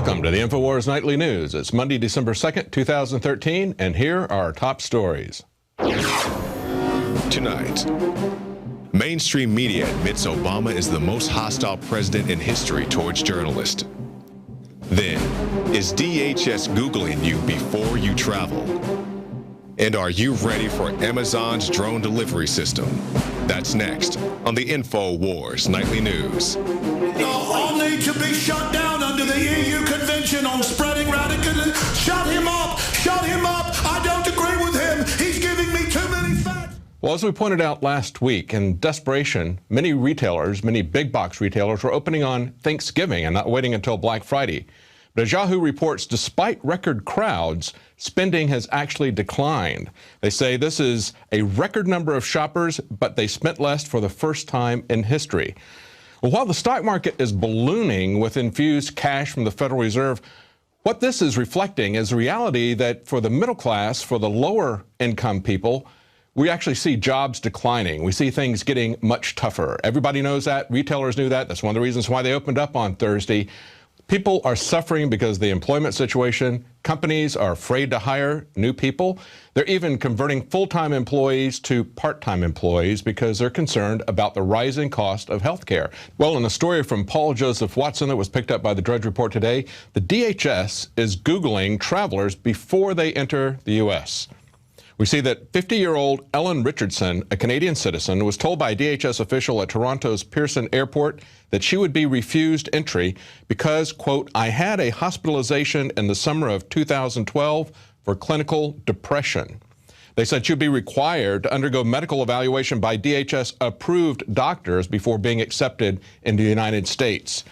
Welcome to the InfoWars Nightly News. It's Monday, December 2nd, 2013, and here are our top stories. Tonight, mainstream media admits Obama is the most hostile president in history towards journalists. Then, is DHS Googling you before you travel? And are you ready for Amazon's drone delivery system? That's next on the InfoWars Nightly News. All need to be shut down under the EU Convention on Spreading Radicalism. Shut him up! Shut him up! I don't agree with him! He's giving me too many facts! Well, as we pointed out last week, in desperation, many retailers, many big box retailers, were opening on Thanksgiving and not waiting until Black Friday. But as Yahoo reports, despite record crowds, spending has actually declined. They say this is a record number of shoppers, but they spent less for the first time in history. Well, while the stock market is ballooning with infused cash from the Federal Reserve, what this is reflecting is the reality that for the middle class, for the lower income people, we actually see jobs declining. We see things getting much tougher. Everybody knows that. Retailers knew that. That's one of the reasons why they opened up on Thursday. People are suffering because of the employment situation. Companies are afraid to hire new people. They're even converting full-time employees to part-time employees because they're concerned about the rising cost of health care. Well, in a story from Paul Joseph Watson that was picked up by the Drudge Report today, the DHS is Googling travelers before they enter the U.S. We see that 50-year-old Ellen Richardson, a Canadian citizen, was told by a DHS official at Toronto's Pearson Airport that she would be refused entry because, quote, I had a hospitalization in the summer of 2012 for clinical depression. They said she'd be required to undergo medical evaluation by DHS-approved doctors before being accepted into the United States.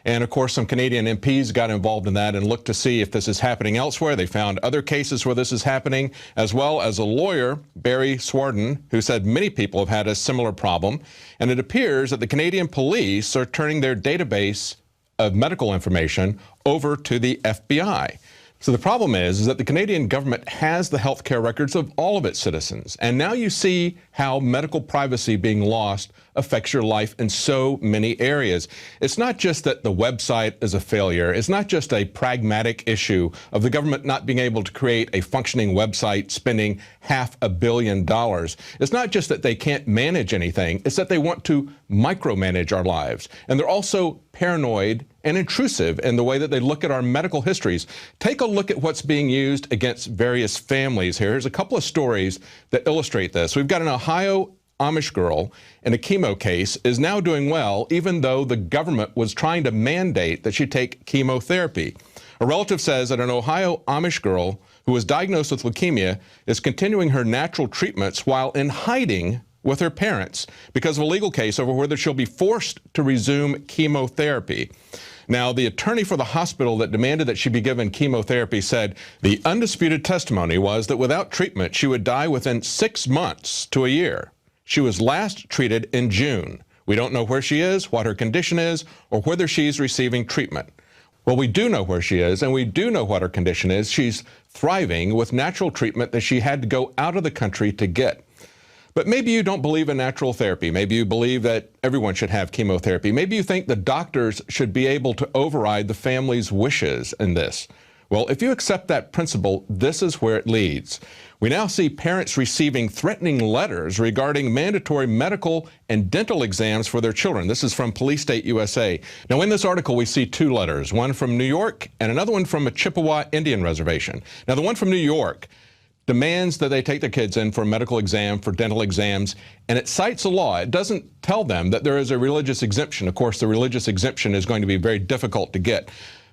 And, of course, some Canadian MPs got involved in that and looked to see if this is happening elsewhere. They found other cases where this is happening, as well as a lawyer, Barry Swarden, who said many people have had a similar problem. And it appears that the Canadian police are turning their database of medical information over to the FBI. So the problem is that the Canadian government has the health care records of all of its citizens. And now you see how medical privacy being lost affects your life in so many areas. It's not just that the website is a failure. It's not just a pragmatic issue of the government not being able to create a functioning website spending $500 million. It's not just that they can't manage anything. It's that they want to micromanage our lives. And they're also paranoid and intrusive in the way that they look at our medical histories. Take a look at what's being used against various families here. Here's a couple of stories that illustrate this. We've got an Ohio Amish girl in a chemo case is now doing well, even though the government was trying to mandate that she take chemotherapy. A relative says that an Ohio Amish girl who was diagnosed with leukemia is continuing her natural treatments while in hiding with her parents because of a legal case over whether she'll be forced to resume chemotherapy. Now, the attorney for the hospital that demanded that she be given chemotherapy said the undisputed testimony was that without treatment, she would die within 6 months to a year. She was last treated in June. We don't know where she is, what her condition is, or whether she's receiving treatment. Well, we do know where she is, and we do know what her condition is. She's thriving with natural treatment that she had to go out of the country to get. But maybe you don't believe in natural therapy. Maybe you believe that everyone should have chemotherapy. Maybe you think the doctors should be able to override the family's wishes in this. Well, if you accept that principle, this is where it leads. We now see parents receiving threatening letters regarding mandatory medical and dental exams for their children. This is from Police State USA. Now, in this article, we see two letters, one from New York and another one from a Chippewa Indian reservation. Now, the one from New York demands that they take their kids in for a medical exam, for dental exams, and it cites a law. It doesn't tell them that there is a religious exemption. Of course, the religious exemption is going to be very difficult to get.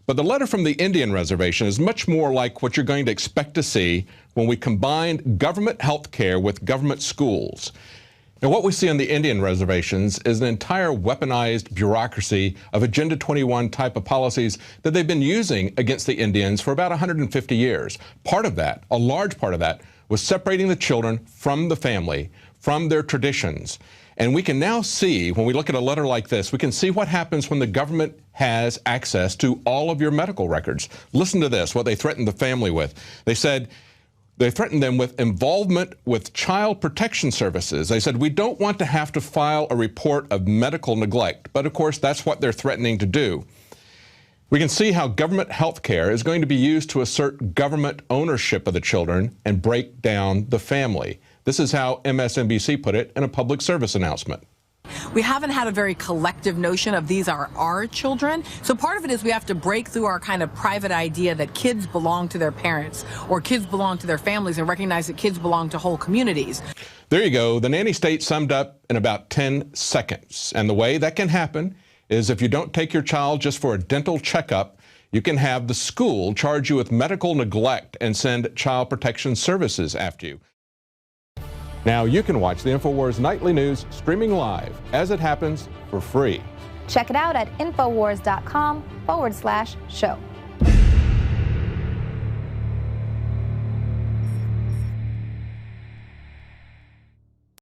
But the letter from the Indian reservation is much more like what you're going to expect to see when we combine government health care with government schools. Now, what we see on the Indian reservations is an entire weaponized bureaucracy of Agenda 21 type of policies that they've been using against the Indians for about 150 years. Part of that, a large part of that, was separating the children from the family, from their traditions. And we can now see, when we look at a letter like this, we can see what happens when the government has access to all of your medical records. Listen to this, what they threatened the family with. They said, they threatened them with involvement with child protection services. They said, we don't want to have to file a report of medical neglect. But of course, that's what they're threatening to do. We can see how government health care is going to be used to assert government ownership of the children and break down the family. This is how MSNBC put it in a public service announcement. We haven't had a very collective notion of these are our children. So part of it is we have to break through our kind of private idea that kids belong to their parents or kids belong to their families and recognize that kids belong to whole communities. There you go. The nanny state summed up in about 10 seconds. And the way that can happen is if you don't take your child just for a dental checkup, you can have the school charge you with medical neglect and send Child Protection Services after you. Now you can watch the InfoWars Nightly News streaming live as it happens for free. Check it out at Infowars.com/show.